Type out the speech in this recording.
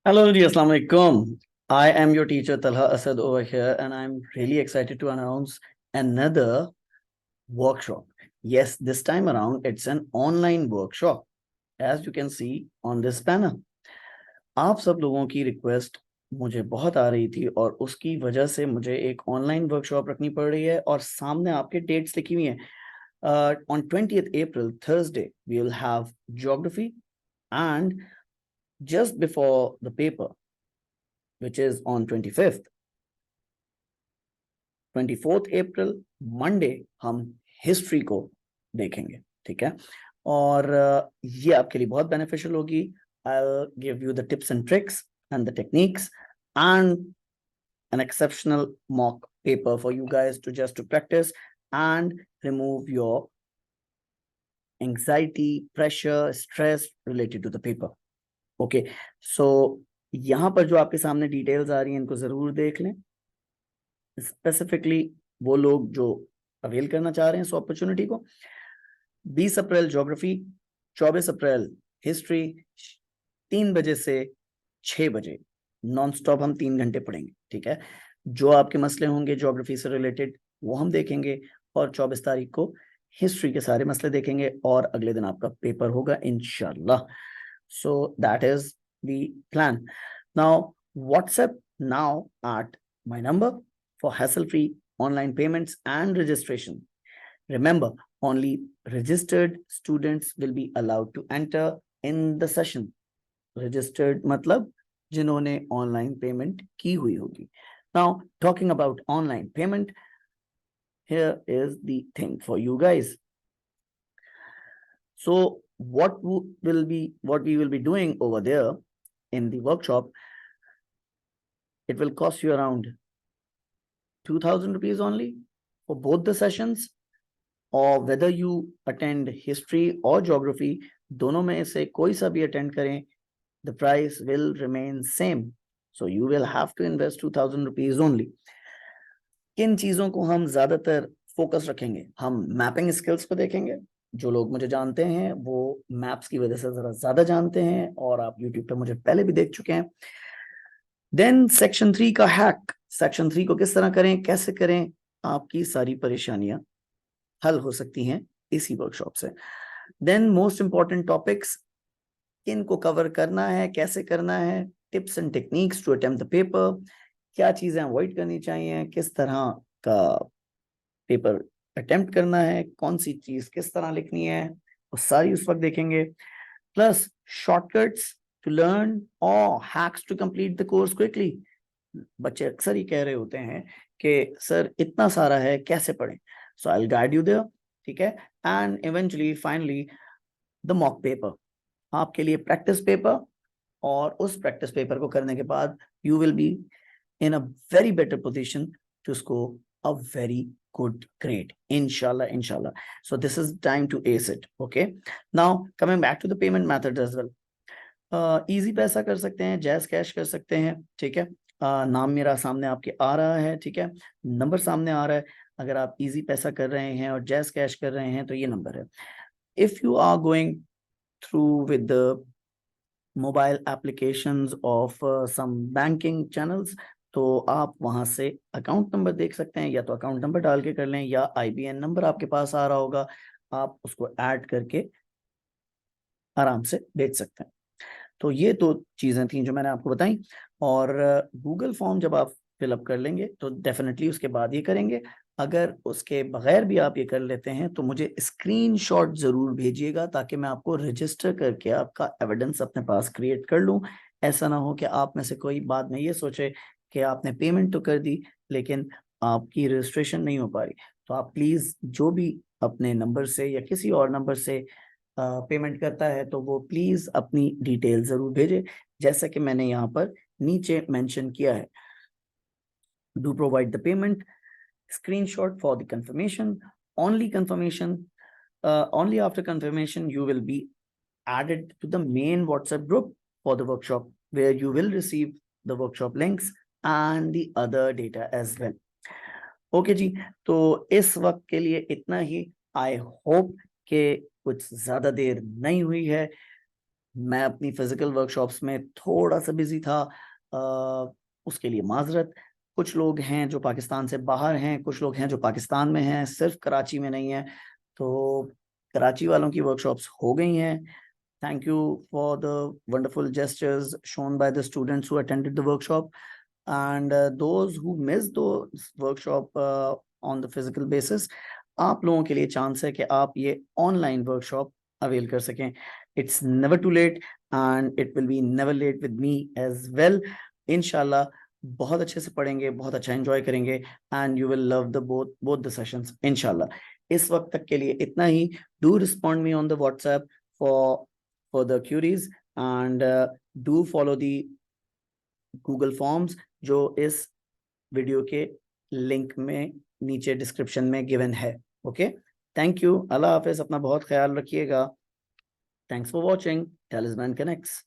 Hello, ji, Assalamu alaikum. I am your teacher Talha Asad over here, and I'm really excited to announce another workshop. Yes, this time around, it's an online workshop, as you can see on this banner. आप सब लोगों की request मुझे बहुत आ रही थी और उसकी वजह से मुझे एक ऑनलाइन वर्कशॉप रखनी पड़ रही है और सामने आपके डेट्स लिखी हुई हैं। On 20th April, Thursday, we will have geography, and just before the paper, which is on 25th, 24th April Monday हम हिस्ट्री को देखेंगे। ठीक है, और ये आपके लिए बहुत बेनिफिशियल होगी। I'll give you the tips and tricks and the techniques and an exceptional mock paper for you guys to just to practice and remove your anxiety, pressure, stress related to the paper. Okay, so यहाँ पर जो आपके सामने details आ रही हैं इनको जरूर देख लें। स्पेसिफिकली वो लोग जो अवेल करना चाह रहे हैं इस अपॉर्चुनिटी को। 20 अप्रैल ज्योग्राफी, 24 अप्रैल हिस्ट्री, 3 बजे से 6 बजे नॉन स्टॉप हम 3 घंटे पढ़ेंगे। ठीक है, जो आपके मसले होंगे ज्योग्राफी से रिलेटेड वो हम देखेंगे, और 24 तारीख को हिस्ट्री के सारे मसले देखेंगे, और अगले दिन आपका पेपर होगा इंशाल्लाह। So that is the plan. Now WhatsApp now at my number for hassle-free online payments and registration. Remember, only registered students will be allowed to enter in the session. Registered मतलब जिन्होंने online payment की हुई होगी. Now, talking about online payment, here is the thing for you guys. So, what we will be doing over there in the workshop, it will cost you around 2,000 rupees only for both the sessions, or whether you attend history or geography, दोनों में से कोई सा भी attend करें, the price will remain same. So you will have to invest 2,000 rupees only. किन चीजों को हम ज्यादातर फोकस रखेंगे? हम मैपिंग स्किल्स को देखेंगे। जो लोग मुझे जानते हैं वो मैप्स की वजह से जरा ज्यादा जानते हैं, और आप यूट्यूब पे मुझे पहले भी देख चुके हैं। देन सेक्शन 3 का हैक, सेक्शन 3 को किस तरह करें, कैसे करें, आपकी सारी परेशानियां हल हो सकती हैं इसी वर्कशॉप से। देन मोस्ट इंपॉर्टेंट टॉपिक्स, इनको कवर करना है, कैसे करना है, tips and techniques to attempt the paper, क्या चीजें अवॉइड करनी चाहिए, किस तरह का पेपर अटेम्प्ट करना है, कौन सी चीज किस तरह लिखनी है, वो सारी उस वक्त देखेंगे। प्लस शॉर्टकट्स टू लर्न और hacks to complete the course quickly. बच्चे अक्सर ही कह रहे होते हैं कि सर इतना सारा है कैसे पढ़ें, so I will guide you there. ठीक है, and eventually finally the mock paper, आपके लिए प्रैक्टिस पेपर, और उस प्रैक्टिस पेपर को करने के बाद you will be in a very better position to score a very good grade, inshallah. So this is time to ace it. Okay, now coming back to the payment methods as well. Easy पैसा कर सकते हैं, jazz cash कर सकते हैं। ठीक है, नाम मेरा सामने आपके आ रहा है। ठीक है, नंबर सामने आ रहा है। अगर आप इजी पैसा कर रहे हैं और जैज कैश कर रहे हैं तो ये नंबर है। If you are going through with the mobile applications of some banking channels, तो आप वहां से अकाउंट नंबर देख सकते हैं, या तो अकाउंट नंबर डाल के कर लें, या आईबीएन नंबर आपके पास आ रहा होगा, आप उसको ऐड करके आराम से भेज सकते हैं। तो ये दो चीजें थी जो मैंने आपको बताई। और गूगल फॉर्म जब आप फिलअप कर लेंगे तो डेफिनेटली उसके बाद ये करेंगे। अगर उसके बगैर भी आप ये कर लेते हैं तो मुझे स्क्रीनशॉट जरूर भेजिएगा, ताकि मैं आपको रजिस्टर करके आपका एविडेंस अपने पास क्रिएट कर लूं। ऐसा ना हो कि आप में से कोई बाद में ये सोचे कि आपने पेमेंट तो कर दी लेकिन आपकी रजिस्ट्रेशन नहीं हो पा रही। तो आप प्लीज, जो भी अपने नंबर से या किसी और नंबर से पेमेंट करता है, तो वो प्लीज अपनी डिटेल जरूर भेजे, जैसा कि मैंने यहाँ पर नीचे मेंशन किया है। Do provide the payment screenshot for the confirmation. Only after confirmation you will be added to the main WhatsApp group for the workshop, where you will receive the workshop links and the other data as well. Okay जी, तो इस वक्त के लिए इतना ही। I hope कि कुछ ज्यादा देर नहीं हुई है। मैं अपनी फिजिकल वर्कशॉप्स में थोड़ा सा बिजी था, उसके लिए माजरत। कुछ लोग हैं जो पाकिस्तान से बाहर हैं, कुछ लोग हैं जो पाकिस्तान में हैं, सिर्फ कराची में नहीं है। तो कराची वालों की वर्कशॉप्स हो गई हैं। Thank you for the wonderful gestures shown by the students who attended the workshop. And those who missed those workshop on the physical basis, आप लोगों के लिए चांस है कि आप ये ऑनलाइन वर्कशॉप अवेल कर सकें। It's never too late and it will be never late with me as well. इंशाल्लाह बहुत अच्छे से पढ़ेंगे, बहुत अच्छा एंजॉय करेंगे and you will love the both the sessions इंशाल्लाह। इस वक्त तक के लिए इतना ही। Do respond me on the WhatsApp for the queries and do follow the Google Forms जो इस वीडियो के लिंक में नीचे डिस्क्रिप्शन में गिवन है। ओके, थैंक यू, अल्लाह हाफिज, अपना बहुत ख्याल रखिएगा। Thanks for watching, टैलिस्मैन connects.